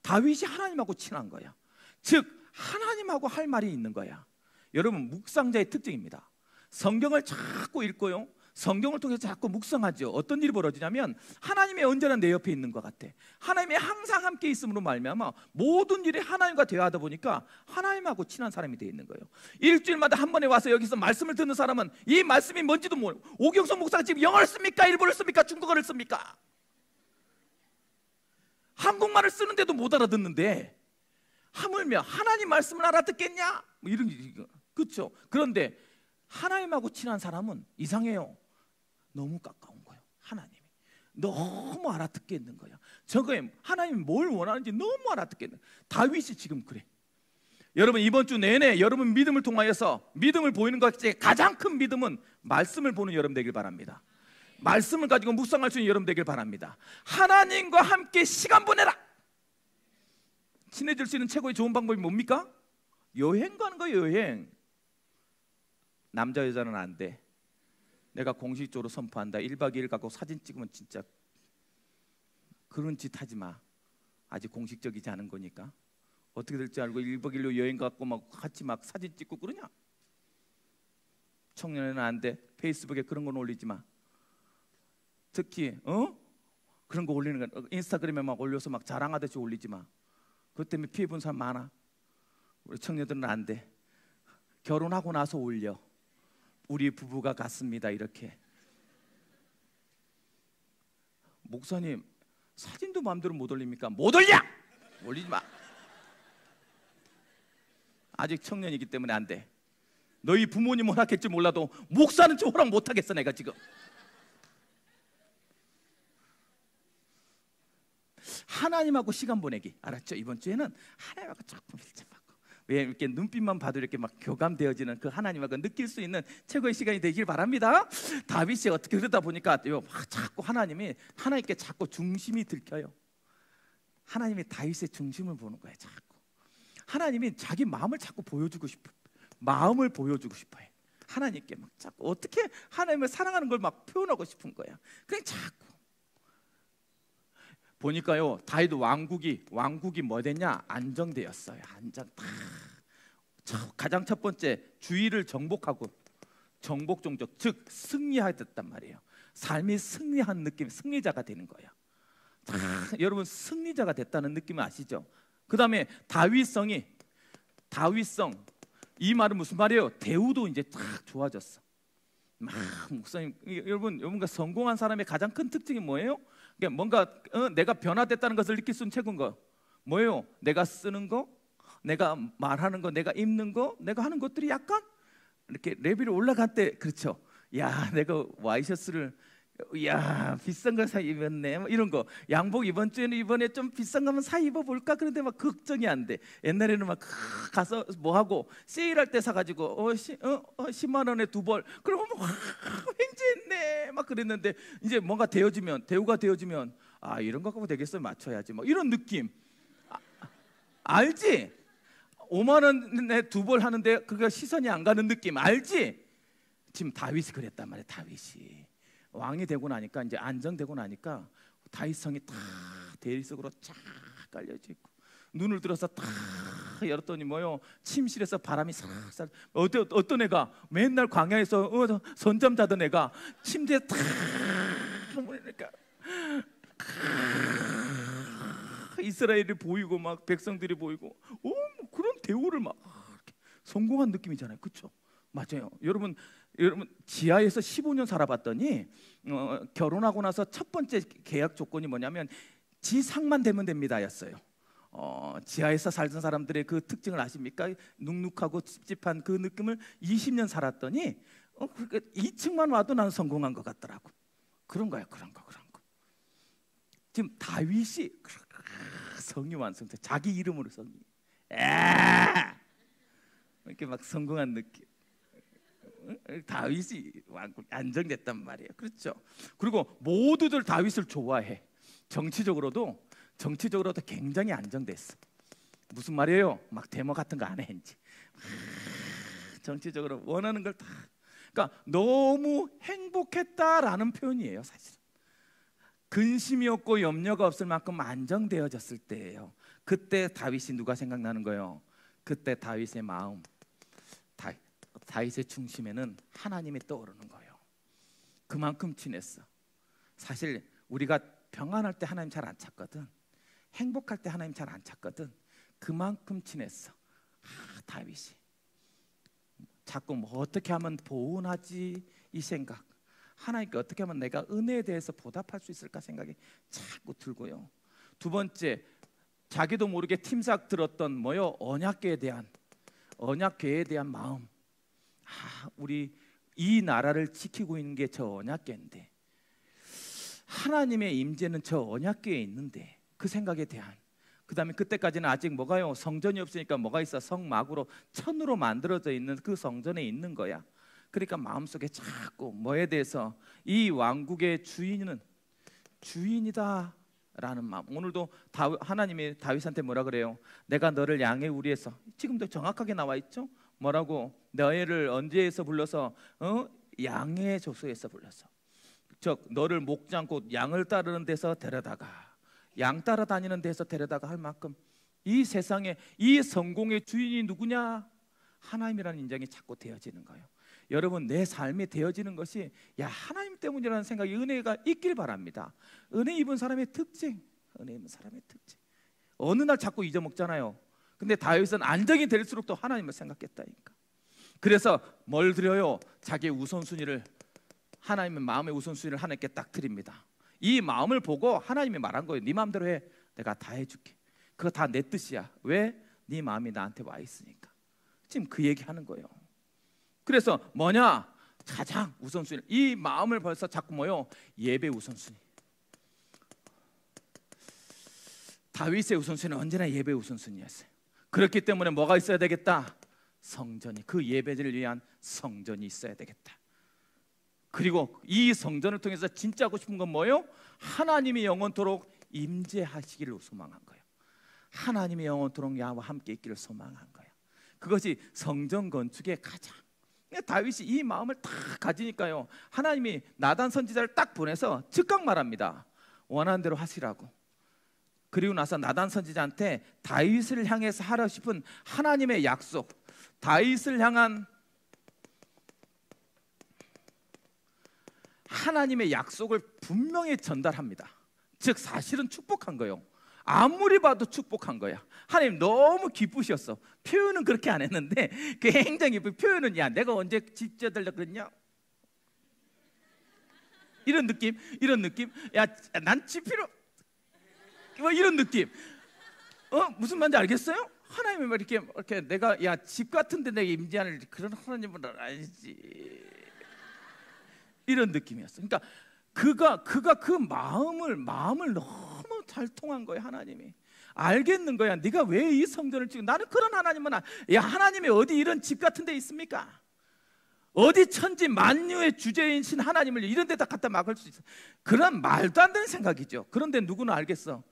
A: 다윗이 하나님하고 친한 거야. 즉 하나님하고 할 말이 있는 거야. 여러분, 묵상자의 특징입니다. 성경을 자꾸 읽고요, 성경을 통해서 자꾸 묵상하죠. 어떤 일이 벌어지냐면 하나님이 언제나 내 옆에 있는 것 같아. 하나님이 항상 함께 있음으로 말미암아 모든 일이 하나님과 대화하다 보니까 하나님하고 친한 사람이 되어 있는 거예요. 일주일마다 한 번에 와서 여기서 말씀을 듣는 사람은 이 말씀이 뭔지도 모르고, 오경성 목사가 지금 영어를 씁니까? 일본어를 씁니까? 중국어를 씁니까? 한국말을 쓰는데도 못 알아듣는데 하물며 하나님 말씀을 알아듣겠냐? 뭐 이런 게, 그렇죠. 그런데 하나님하고 친한 사람은 이상해요. 너무 가까운 거예요. 하나님이 너무 알아듣겠는 거야. 저거에 하나님이 뭘 원하는지 너무 알아듣겠는. 다윗이 지금 그래. 여러분, 이번 주 내내 여러분 믿음을 통하여서 믿음을 보이는 것 중에 가장 큰 믿음은 말씀을 보는 여러분 되길 바랍니다. 말씀을 가지고 묵상할 수 있는 여러분 되길 바랍니다. 하나님과 함께 시간 보내라. 친해질 수 있는 최고의 좋은 방법이 뭡니까? 여행 가는 거예요. 여행. 남자 여자는 안 돼. 내가 공식적으로 선포한다. 1박 2일 갖고 사진 찍으면 진짜 그런 짓 하지 마. 아직 공식적이지 않은 거니까. 어떻게 될지 알고 1박 2일로 여행 갖고 막 같이 막 사진 찍고 그러냐? 청년에는 안 돼. 페이스북에 그런 건 올리지 마. 특히 그런 거 올리는 거 인스타그램에 막 올려서 막 자랑하듯이 올리지 마. 그것 때문에 피해 본 사람 많아. 우리 청년들은 안 돼. 결혼하고 나서 올려. 우리 부부가 갔습니다 이렇게. 목사님 사진도 마음대로 못 올립니까? 못 올려! 올리지 마. 아직 청년이기 때문에 안 돼. 너희 부모님 허락할지 몰라도 목사는 좀 허락 못 하겠어 내가 지금. 하나님하고 시간 보내기. 알았죠? 이번 주에는 하나님하고 조금 밀접하고, 왜 이렇게 눈빛만 봐도 이렇게 막 교감되어지는 그 하나님하고 느낄 수 있는 최고의 시간이 되길 바랍니다. 다윗이 어떻게 그러다 보니까 자꾸 하나님께 자꾸 중심이 들켜요. 하나님이 다윗의 중심을 보는 거예요. 자꾸 하나님이 자기 마음을 자꾸 보여주고 싶어. 마음을 보여주고 싶어요. 하나님께 막 자꾸 어떻게 하나님을 사랑하는 걸 막 표현하고 싶은 거야. 그냥 자꾸 보니까요, 다윗 왕국이 뭐 됐냐? 안정되었어요. 안정. 가장 첫 번째 주의를 정복하고, 정복 종족, 즉 승리하였단 말이에요. 삶이 승리한 느낌, 승리자가 되는 거예요. 여러분 승리자가 됐다는 느낌을 아시죠? 그 다음에 다윗성, 이 말은 무슨 말이에요? 대우도 이제 딱 좋아졌어. 목사님, 여러분과 성공한 사람의 가장 큰 특징이 뭐예요? 뭔가 내가 변화됐다는 것을 느낄 수 있는 최고인 거 뭐예요? 내가 쓰는 거, 내가 말하는 거, 내가 입는 거, 내가 하는 것들이 약간 이렇게 레벨이 올라갈 때, 그렇죠? 야, 내가 와이셔츠를 비싼 걸 사 입었네. 뭐 이런 거. 양복 이번에 좀 비싼 거 한번 사 입어볼까? 그런데 막 걱정이 안 돼. 옛날에는 막 가서 뭐 하고 세일할 때 사가지고 10만 원에 2벌. 그러면 막 횡재했네. 막 그랬는데 이제 뭔가 대우가 되어지면 이런 거 갖고 되겠어요? 맞춰야지. 뭐 이런 느낌. 알지? 5만 원에 2벌 하는데 그거 시선이 안 가는 느낌 알지? 지금 다윗이 그랬단 말이야. 다윗이 왕이 되고 나니까, 이제 안정되고 나니까 다윗성이 다 대리석으로 쫙 깔려져 있고, 눈을 들어서 딱 열었더니 뭐요? 침실에서 바람이 살살. 어떤 애가 맨날 광야에서 선잠 자던 애가 침대에 딱 보니까 이스라엘이 보이고 막 백성들이 보이고, 그런 대우를 막 성공한 느낌이잖아요. 그렇죠? 맞아요. 여러분 지하에서 15년 살아봤더니 결혼하고 나서 첫 번째 계약 조건이 뭐냐면 지상만 되면 됩니다였어요. 지하에서 살던 사람들의 그 특징을 아십니까? 눅눅하고 찝찝한 그 느낌을 20년 살았더니 2층만 와도 나는 성공한 것 같더라고. 그런 거야. 그런 거. 지금 다윗이 성이 완성돼. 자기 이름으로 성이 이렇게 막 성공한 느낌. 다윗이 안정됐단 말이에요. 그렇죠? 그리고 모두들 다윗을 좋아해. 정치적으로도 굉장히 안정됐어. 무슨 말이에요? 막 데모 같은 거 안 해 이제. 정치적으로 원하는 걸 다. 그러니까 너무 행복했다라는 표현이에요, 사실. 근심이 없고 염려가 없을 만큼 안정되어졌을 때예요. 그때 다윗이 누가 생각나는 거예요? 그때 다윗의 마음, 다윗의 중심에는 하나님이 떠오르는 거예요. 그만큼 친했어. 사실 우리가 평안할 때 하나님 잘 안 찾거든. 행복할 때 하나님 잘 안 찾거든. 그만큼 친했어. 다윗이 자꾸 뭐 어떻게 하면 보은하지 이 생각, 하나님께 어떻게 하면 내가 은혜에 대해서 보답할 수 있을까 생각이 자꾸 들고요. 두 번째, 자기도 모르게 팀삭 들었던 뭐요? 언약궤에 대한 마음. 우리 이 나라를 지키고 있는 게 저 언약궤인데, 하나님의 임재는 저 언약궤에 있는데, 그 생각에 대한. 그 다음에 그때까지는 아직 뭐가요? 성전이 없으니까 뭐가 있어? 성막으로 천으로 만들어져 있는 그 성전에 있는 거야. 그러니까 마음속에 자꾸 뭐에 대해서 이 왕국의 주인이다 라는 마음. 오늘도 하나님이 다윗한테 뭐라 그래요? 내가 너를 양의 우리에서, 지금도 정확하게 나와 있죠? 뭐라고? 너희를 언제에서 불러서 양의 조소에서 불렀어. 즉 너를 목장 곧 양을 따르는 데서 데려다가, 양 따라다니는 데서 데려다가 할 만큼 이 세상에 이 성공의 주인이 누구냐? 하나님이라는 인정이 자꾸 되어지는 거예요. 여러분, 내 삶이 되어지는 것이 야 하나님 때문이라는 생각이, 은혜가 있길 바랍니다. 은혜 입은 사람의 특징, 은혜 입은 사람의 특징. 어느 날 자꾸 잊어먹잖아요. 근데 다윗은 안정이 될수록 또 하나님을 생각했다니까. 그래서 뭘 드려요? 자기의 우선순위를, 하나님의 마음의 우선순위를 하나님께 딱 드립니다. 이 마음을 보고 하나님이 말한 거예요. 네 마음대로 해, 내가 다 해줄게. 그거 다 내 뜻이야. 왜? 네 마음이 나한테 와 있으니까. 지금 그 얘기하는 거예요. 그래서 뭐냐? 가장 우선순위, 이 마음을 벌써 자꾸 뭐요? 예배 우선순위. 다윗의 우선순위는 언제나 예배 우선순위였어요. 그렇기 때문에 뭐가 있어야 되겠다? 성전이, 그 예배를 위한 성전이 있어야 되겠다. 그리고 이 성전을 통해서 진짜 하고 싶은 건 뭐예요? 하나님이 영원토록 임재하시기를 소망한 거예요. 하나님이 영원토록 야와 함께 있기를 소망한 거예요. 그것이 성전 건축의 가장, 다윗이 이 마음을 딱 가지니까요, 하나님이 나단 선지자를 딱 보내서 즉각 말합니다. 원하는 대로 하시라고. 그리고 나서 나단 선지자한테 다윗을 향해서 하고 싶은 하나님의 약속, 다윗을 향한 하나님의 약속을 분명히 전달합니다. 즉 사실은 축복한 거예요. 아무리 봐도 축복한 거야. 하나님 너무 기쁘셨어. 표현은 그렇게 안 했는데 굉장히 표현은, 야 내가 언제 집 지어달라고 그랬냐? 이런 느낌, 이런 느낌. 야 난 집 필요, 뭐 이런 느낌. 무슨 말인지 알겠어요? 하나님이 막 이렇게 내가 야 집 같은데 내가 임재하는 그런 하나님은 아니지. 이런 느낌이었어. 그러니까 그가 그 마음을 너무 잘 통한 거예요. 하나님이 알겠는 거야. 네가 왜 이 성전을 지금, 나는 그런 하나님은 야 하나님이 어디 이런 집 같은 데 있습니까? 어디 천지 만유의 주제이신 하나님을 이런 데다 갖다 막을 수 있어? 그런 말도 안 되는 생각이죠. 그런데 누구는 알겠어?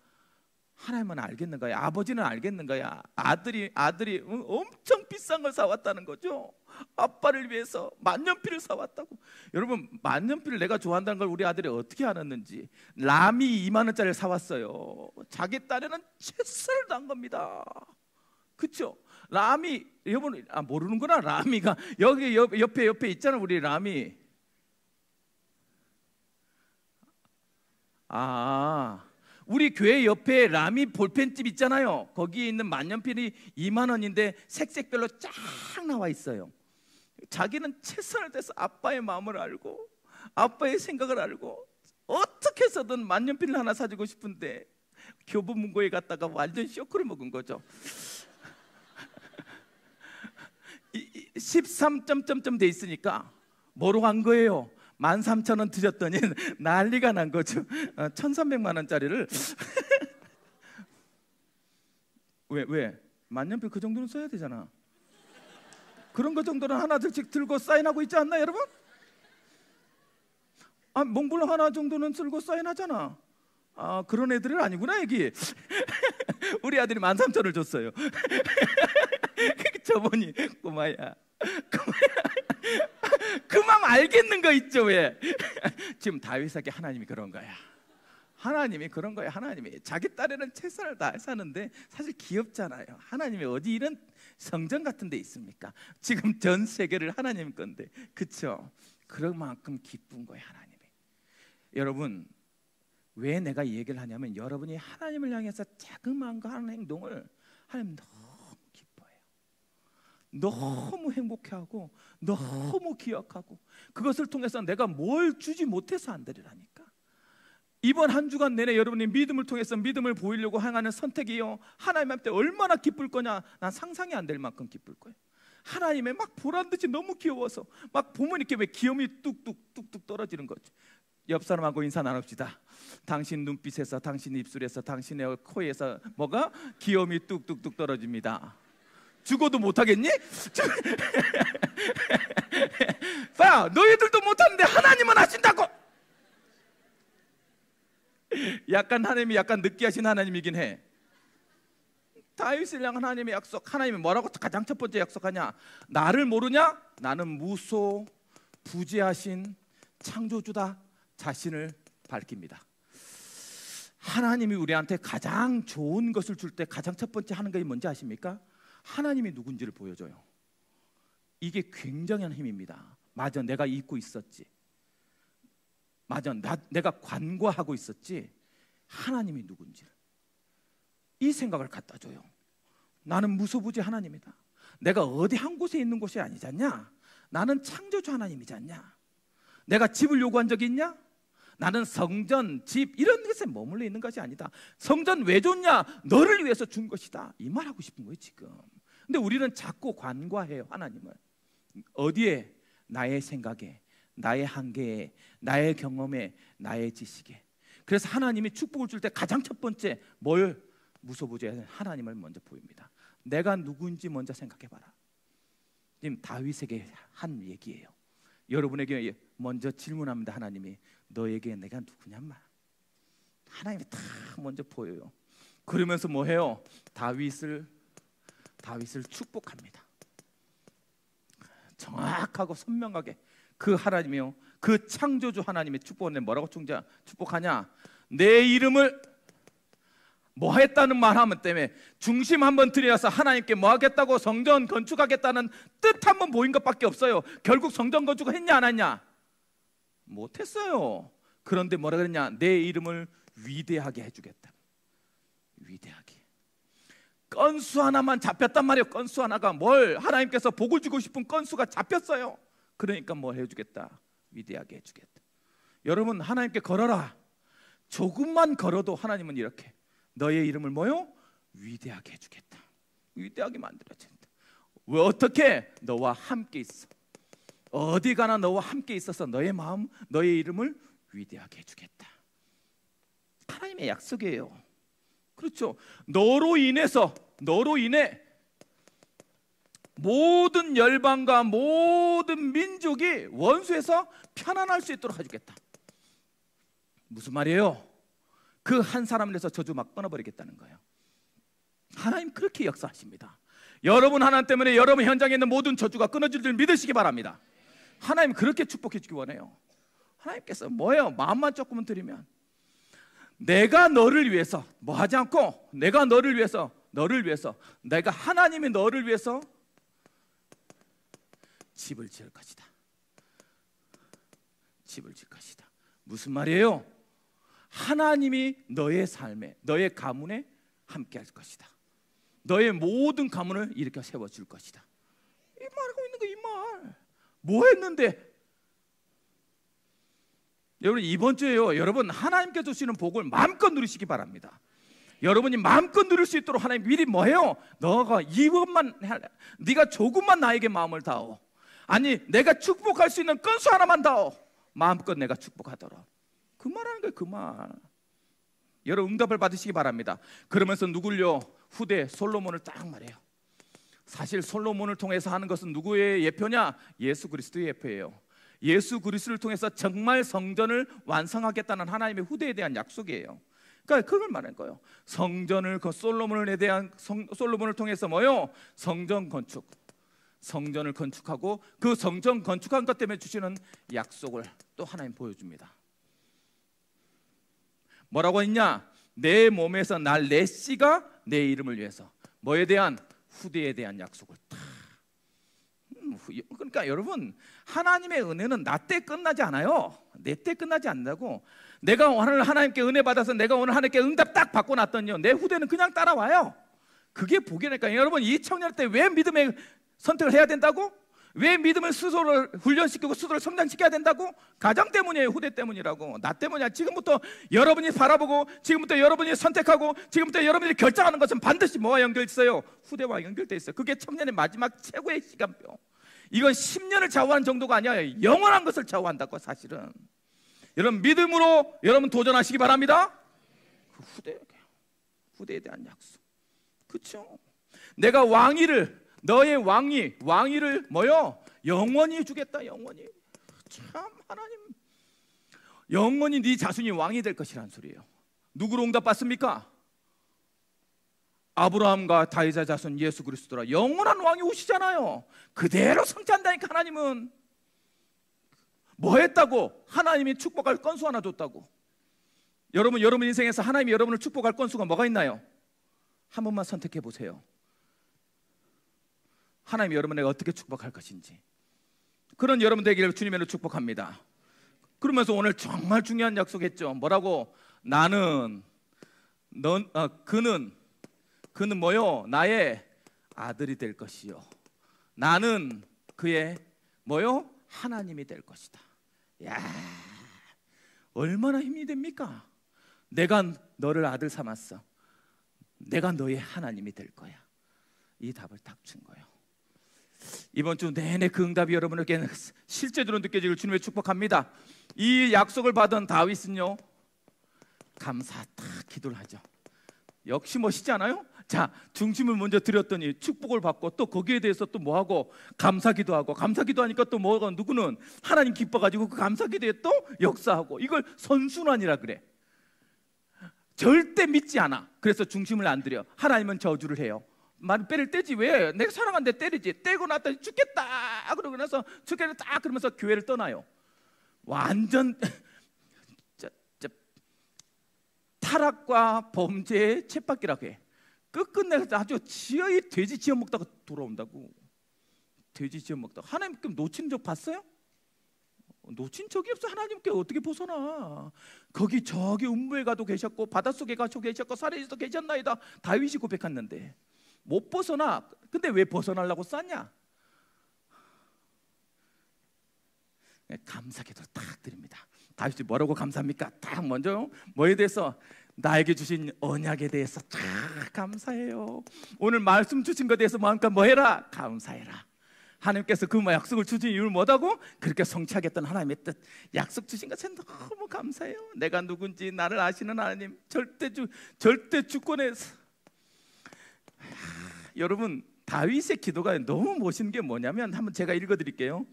A: 하나님은 알겠는 거야. 아버지는 알겠는 거야. 아들이 엄청 비싼 걸 사왔다는 거죠. 아빠를 위해서 만년필을 사왔다고. 여러분, 만년필을 내가 좋아한다는 걸 우리 아들이 어떻게 알았는지, 라미 2만 원짜리를 사왔어요. 자기 딸에는 최선을 다한 겁니다. 그렇죠? 라미, 여러분 모르는구나. 라미가 여기 옆에 있잖아. 우리 라미. 우리 교회 옆에 라미 볼펜집 있잖아요. 거기에 있는 만년필이 2만 원인데 색색별로 쫙 나와 있어요. 자기는 최선을 다해서 아빠의 마음을 알고 아빠의 생각을 알고 어떻게 해서든 만년필을 하나 사주고 싶은데 교보문고에 갔다가 완전 쇼크를 먹은 거죠. 13점점점 돼 있으니까 뭐로 간 거예요? 13,000원 드렸더니 난리가 난 거죠. 1,300만 원짜리를 왜? 만년필 그 정도는 써야 되잖아. 그런 거 정도는 하나둘씩 들고 사인하고 있지 않나 여러분? 몽블랑 하나 정도는 들고 사인하잖아. 그런 애들은 아니구나 여기. 우리 아들이 13,000원을 줬어요. 저분이 꼬마야 그 마음 알겠는 거 있죠. 왜? 지금 다윗에게 하나님이 그런 거야. 하나님이 그런 거야. 하나님이 자기 딸에는 최선을 다해서 하는데 사실 귀엽잖아요. 하나님이 어디 이런 성전 같은 데 있습니까? 지금 전 세계를 하나님 건데, 그렇죠? 그런 만큼 기쁜 거예요. 하나님이. 여러분, 왜 내가 이 얘기를 하냐면, 여러분이 하나님을 향해서 자그마한 거 하는 행동을 하나님 너무 기뻐해요. 너무 행복해하고 너무 기억하고, 그것을 통해서 내가 뭘 주지 못해서 안 되리라니까. 이번 한 주간 내내 여러분이 믿음을 통해서 믿음을 보이려고 행하는 선택이요, 하나님한테 얼마나 기쁠 거냐, 난 상상이 안 될 만큼 기쁠 거예요. 하나님의 막 보란듯이 너무 귀여워서 막 보면 이렇게 왜 귀염이 뚝뚝 떨어지는 거죠. 옆 사람하고 인사 나눕시다. 당신 눈빛에서, 당신 입술에서, 당신의 코에서 뭐가 귀염이 뚝뚝 떨어집니다. 죽어도 못하겠니? 봐, 너희들도 못하는데 하나님은 하신다고. 약간 하나님이 약간 느끼하신 하나님이긴 해. 다윗을 향한 하나님의 약속, 하나님이 뭐라고 가장 첫 번째 약속하냐? 나를 모르냐? 나는 무소 부재하신 창조주다 자신을 밝힙니다. 하나님이 우리한테 가장 좋은 것을 줄 때 가장 첫 번째 하는 것이 뭔지 아십니까? 하나님이 누군지를 보여줘요. 이게 굉장한 힘입니다. 맞아, 내가 잊고 있었지. 맞아, 내가 관과하고 있었지. 하나님이 누군지를, 이 생각을 갖다 줘요. 나는 무소부지 하나님이다. 내가 어디 한 곳에 있는 곳이 아니지 않냐? 나는 창조주 하나님이지 않냐? 내가 집을 요구한 적이 있냐? 나는 성전, 집 이런 것에 머물러 있는 것이 아니다. 성전 왜 줬냐? 너를 위해서 준 것이다. 이 말 하고 싶은 거예요 지금. 근데 우리는 자꾸 관과해요 하나님을. 어디에? 나의 생각에, 나의 한계에, 나의 경험에, 나의 지식에. 그래서 하나님이 축복을 줄 때 가장 첫 번째 뭘? 무소부지한 하나님을 먼저 보입니다. 내가 누구인지 먼저 생각해봐라. 지금 다윗에게 한 얘기예요. 여러분에게 먼저 질문합니다. 하나님이 너에게 내가 누구냔 말. 하나님이 다 먼저 보여요. 그러면서 뭐 해요? 다윗을 축복합니다. 정확하고 선명하게 그 하나님이요, 그 창조주 하나님의 축복을 뭐라고 축복하냐? 내 이름을 뭐 했다는 말하면 때문에 중심 한번 들여서 하나님께 뭐 하겠다고 성전 건축하겠다는 뜻 한번 보인 것밖에 없어요. 결국 성전 건축을 했냐 안 했냐? 못했어요. 그런데 뭐라 그랬냐? 내 이름을 위대하게 해주겠다. 위대하게. 건수 하나만 잡혔단 말이에요. 건수 하나가 뭘? 하나님께서 복을 주고 싶은 건수가 잡혔어요. 그러니까 뭘 해주겠다? 위대하게 해주겠다. 여러분, 하나님께 걸어라. 조금만 걸어도 하나님은 이렇게 너의 이름을 뭐요? 위대하게 해주겠다. 위대하게 만들어준다. 왜? 어떻게? 너와 함께 있어. 어디 가나 너와 함께 있어서 너의 마음, 너의 이름을 위대하게 해주겠다. 하나님의 약속이에요. 그렇죠. 너로 인해 모든 열방과 모든 민족이 원수에서 편안할 수 있도록 해주겠다. 무슨 말이에요? 그 한 사람을 해서 저주 막 끊어버리겠다는 거예요. 하나님 그렇게 역사하십니다. 여러분 하나님 때문에 여러분 현장에 있는 모든 저주가 끊어질 줄 믿으시기 바랍니다. 하나님 그렇게 축복해 주기 원해요. 하나님께서 뭐예요? 마음만 조금은 드리면 내가 너를 위해서 뭐 하지 않고 내가 너를 위해서 내가 하나님이 너를 위해서 집을 지을 것이다. 집을 지을 것이다. 무슨 말이에요? 하나님이 너의 삶에, 너의 가문에 함께 할 것이다. 너의 모든 가문을 이렇게 세워줄 것이다. 이 말하고 있는 거, 이 말. 뭐 했는데? 여러분, 이번 주에요, 여러분 하나님께 주시는 복을 마음껏 누리시기 바랍니다. 여러분이 마음껏 누릴 수 있도록 하나님 미리 뭐 해요? 너가 이것만 네가 조금만 나에게 마음을 다오. 아니, 내가 축복할 수 있는 건수 하나만 다오. 마음껏 내가 축복하도록. 그 말하는 거예요, 그 말. 여러분 응답을 받으시기 바랍니다. 그러면서 누굴요? 후대 솔로몬을 딱 말해요. 사실 솔로몬을 통해서 하는 것은 누구의 예표냐? 예수 그리스도의 예표예요. 예수 그리스도를 통해서 정말 성전을 완성하겠다는 하나님의 후대에 대한 약속이에요. 그러니까 그걸 말하는 거예요. 성전을 솔로몬을 통해서 뭐요? 성전을 건축하고 그 성전 건축한 것 때문에 주시는 약속을 또 하나님 보여줍니다. 뭐라고 했냐? 내 몸에서 날 내 씨가 내 이름을 위해서 뭐에 대한? 후대에 대한 약속을 다. 그러니까 여러분, 하나님의 은혜는 나 때 끝나지 않아요. 내 때 끝나지 않는다고. 내가 오늘 하나님께 은혜 받아서 내가 오늘 하나님께 응답 딱 받고 났더니요, 내 후대는 그냥 따라와요. 그게 복이니까. 여러분, 이 청년 때 왜 믿음의 선택을 해야 된다고? 왜 믿음을 스스로를 훈련시키고 스스로를 성장시켜야 된다고? 가정 때문이에요. 후대 때문이라고. 나 때문이야. 지금부터 여러분이 바라보고 지금부터 여러분이 선택하고 지금부터 여러분이 결정하는 것은 반드시 뭐와 연결돼 있어요? 후대와 연결돼 있어요. 그게 청년의 마지막 최고의 시간표. 이건 10년을 좌우하는 정도가 아니야. 영원한 것을 좌우한다고. 사실은 여러분 믿음으로 여러분 도전하시기 바랍니다. 그 후대에 대한 약속. 그렇죠? 내가 너의 왕위를 뭐요? 영원히 주겠다. 영원히. 참, 하나님 영원히 네 자손이 왕이 될 것이라는 소리예요. 누구로 응답받습니까? 아브라함과 다윗의 자손 예수 그리스도라. 영원한 왕이 오시잖아요. 그대로 성취한다니까. 하나님은 뭐 했다고? 하나님이 축복할 건수 하나 줬다고. 여러분 인생에서 하나님이 여러분을 축복할 건수가 뭐가 있나요? 한 번만 선택해 보세요. 하나님이 여러분에게 어떻게 축복할 것인지. 그런 여러분 되기를 주님으로 축복합니다. 그러면서 오늘 정말 중요한 약속했죠. 뭐라고? 그는 뭐요? 나의 아들이 될 것이요, 나는 그의 뭐요? 하나님이 될 것이다. 야, 얼마나 힘이 됩니까? 내가 너를 아들 삼았어. 내가 너의 하나님이 될 거야. 이 답을 딱 준 거예요. 이번 주 내내 그 응답이 여러분에게 실제적으로 느껴지길 주님의 축복합니다. 이 약속을 받은 다윗은요, 감사 딱 기도를 하죠. 역시 멋있지 않아요? 자, 중심을 먼저 드렸더니 축복을 받고 또 거기에 대해서 또 뭐하고 감사기도하고, 감사기도하니까 또 뭐가, 누구는 하나님 기뻐가지고 그 감사기도에 또 역사하고. 이걸 선순환이라 그래. 절대 믿지 않아. 그래서 중심을 안 들여. 하나님은 저주를 해요. 말 뼈를 떼지. 왜? 내가 사랑하는데 때리지. 떼고 났더니 죽겠다 그러고 나서 죽겠다 그러면서 교회를 떠나요. 완전 타락과 범죄의 쳇바퀴라고 해. 끝끝내 아주 지어이 돼지 지어 먹다가 돌아온다고. 돼지 지어 먹다가. 하나님께 놓친 적 봤어요? 놓친 적이 없어. 하나님께 어떻게 벗어나? 거기 저기 음부에 가도 계셨고 바닷속에 가도 계셨고 산에서도 계셨나이다. 다윗이 고백했는데 못 벗어나. 근데 왜 벗어나려고 쌌냐? 감사기도 딱 드립니다. 다윗이 뭐라고 감사합니까? 딱 먼저 뭐에 대해서? 나에게 주신 언약에 대해서 딱 감사해요. 오늘 말씀 주신 것에 대해서 마음껏 뭐 해라? 감사해라. 하나님께서 그 약속을 주신 이유를 뭐다고? 그렇게 성취하겠다는 하나님의 뜻, 약속 주신 것에 너무 감사해요. 내가 누군지 나를 아시는 하나님, 절대 주권에서. 여러분, 다윗의 기도가 너무 멋있는 게 뭐냐면, 한번 제가 읽어드릴게요.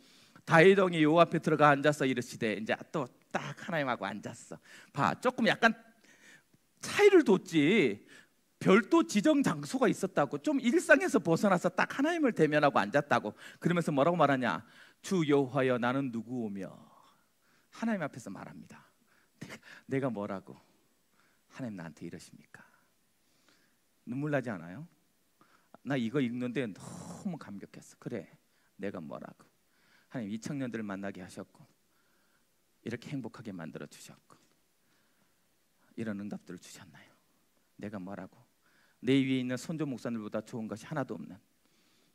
A: 다윗 왕이 요 앞에 들어가 앉아서 이르시되, 이제 또 딱 하나님하고 앉았어. 봐, 조금 약간 차이를 뒀지. 별도 지정 장소가 있었다고. 좀 일상에서 벗어나서 딱 하나님을 대면하고 앉았다고. 그러면서 뭐라고 말하냐? 주 여호와여, 나는 누구오며. 하나님 앞에서 말합니다. 내가 뭐라고? 하나님 나한테 이러십니까? 눈물 나지 않아요? 나 이거 읽는데 너무 감격했어. 그래, 내가 뭐라고? 하나님 이 청년들을 만나게 하셨고 이렇게 행복하게 만들어 주셨고 이런 응답들을 주셨나요? 내가 뭐라고? 내 위에 있는 손조 목사들보다 좋은 것이 하나도 없는,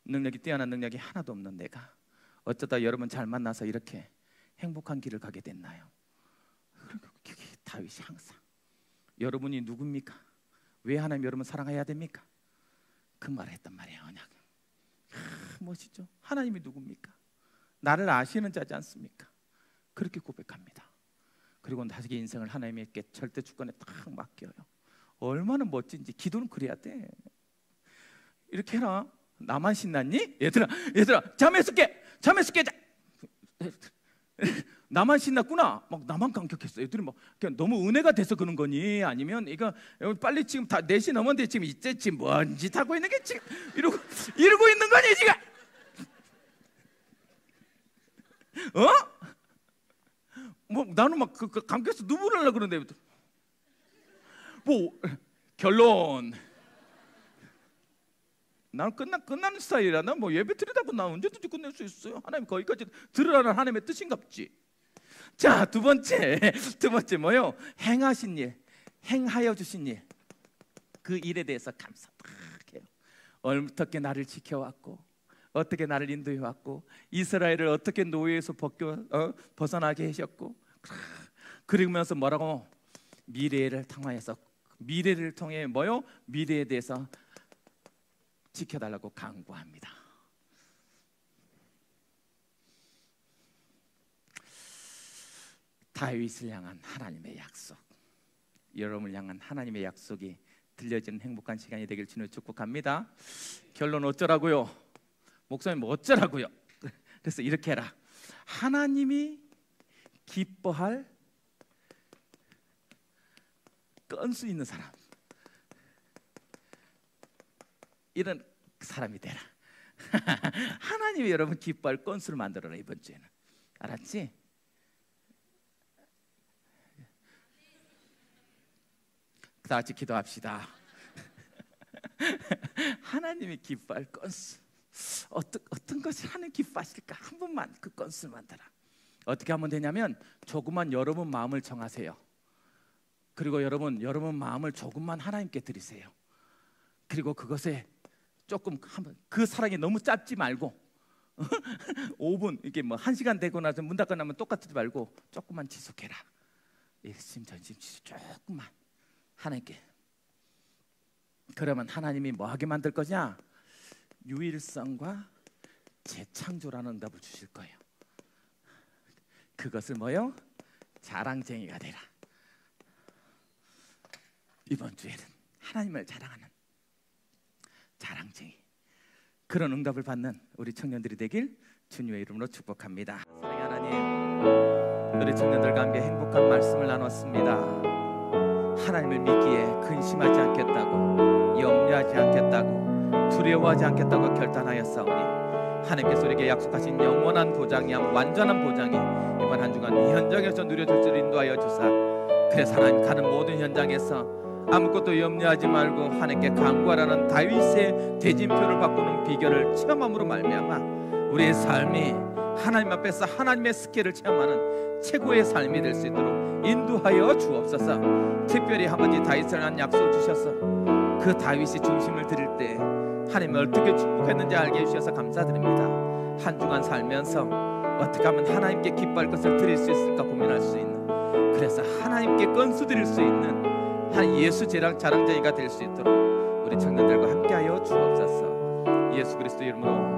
A: 능력이 뛰어난 능력이 하나도 없는 내가 어쩌다 여러분 잘 만나서 이렇게 행복한 길을 가게 됐나요? 다윗이 항상 여러분이 누굽니까? 왜 하나님 여러분 사랑해야 됩니까? 그 말을 했단 말이에요. 언약. 멋있죠? 하나님이 누굽니까? 나를 아시는 자지 않습니까? 그렇게 고백합니다. 그리고 자기 인생을 하나님께 절대 주권에 딱 맡겨요. 얼마나 멋진지. 기도는 그래야 돼. 이렇게 해라. 나만 신났니? 얘들아 잠에서 깨. 나만 신났구나. 막 나만 감격했어. 애들이 막 그냥 너무 은혜가 돼서 그런 거니? 아니면 이거 빨리 지금 다 4시 넘었는데 지금 이제 지금 뭔 짓 하고 있는 게 지금 이러고 있는 거니 지금? 어? 뭐 나는 막 그 감격해서 눈물 나려고 그러는데 뭐 결론. 나는 끝나는 스타일이라. 난 뭐 예배 드리다고 나 언제든지 끝낼 수 있어요. 하나님 거기까지 들으라는 하나님의 뜻인갑지. 자, 두 번째 뭐요? 행하신 일, 행하여 주신 일, 그 일에 대해서 감사해요. 어떻게 나를 지켜왔고, 어떻게 나를 인도해왔고, 이스라엘을 어떻게 노예에서 벗어나게 하셨고, 그러면서 뭐라고? 미래를 통해 뭐요? 미래에 대해서 지켜달라고 간구합니다. 다윗을 향한 하나님의 약속, 여러분을 향한 하나님의 약속이 들려지는 행복한 시간이 되길 주님을 축복합니다. 결론 어쩌라고요? 목사님 어쩌라고요? 그래서 이렇게 해라. 하나님이 기뻐할 건수 있는 사람, 이런 사람이 되라. 하나님이 여러분 기뻐할 건수를 만들어라. 이번 주에는 알았지? 다 같이 기도합시다. 하나님이 기뻐할 건수, 어떤 것을 하나님 기뻐하실까? 한 번만 그 건수를 만들어. 어떻게 하면 되냐면 조금만 여러분 마음을 정하세요. 그리고 여러분 마음을 조금만 하나님께 드리세요. 그리고 그것에 조금 그 사랑이 너무 짧지 말고 5분 이게 뭐 1시간 되고 나서 문 닫고 나면 똑같지 말고 조금만 지속해라. 일심전심 조금만 하나님께. 그러면 하나님이 뭐하게 만들 거냐? 유일성과 재창조라는 응답을 주실 거예요. 그것을 뭐요? 자랑쟁이가 되라. 이번 주에는 하나님을 자랑하는 자랑쟁이, 그런 응답을 받는 우리 청년들이 되길 주님의 이름으로 축복합니다. 사랑의 하나님, 우리 청년들과 함께 행복한 말씀을 나눴습니다. 하나님을 믿기에 근심하지 않겠다고, 염려하지 않겠다고, 두려워하지 않겠다고 결단하였사오니 하나님께서 우리에게 약속하신 영원한 보장이, 완전한 보장이 이번 한 주간 이 현장에서 누려질 줄 인도하여 주사, 그래서 하나님 가는 모든 현장에서 아무것도 염려하지 말고 하나님께 간구하라는 다윗의 대진표를 바꾸는 비결을 체험함으로 말미암아 우리의 삶이 하나님 앞에서 하나님의 스케일을 체험하는 최고의 삶이 될 수 있도록 인도하여 주옵소서. 특별히 아버지 다윗을 한 약속을 주셔서 그 다윗이 중심을 드릴 때 하나님이 어떻게 축복했는지 알게 해주셔서 감사드립니다. 한 주간 살면서 어떻게 하면 하나님께 기뻐할 것을 드릴 수 있을까 고민할 수 있는, 그래서 하나님께 건수 드릴 수 있는 한 예수 자랑자이가 될 수 있도록 우리 청년들과 함께하여 주옵소서. 예수 그리스도 이름으로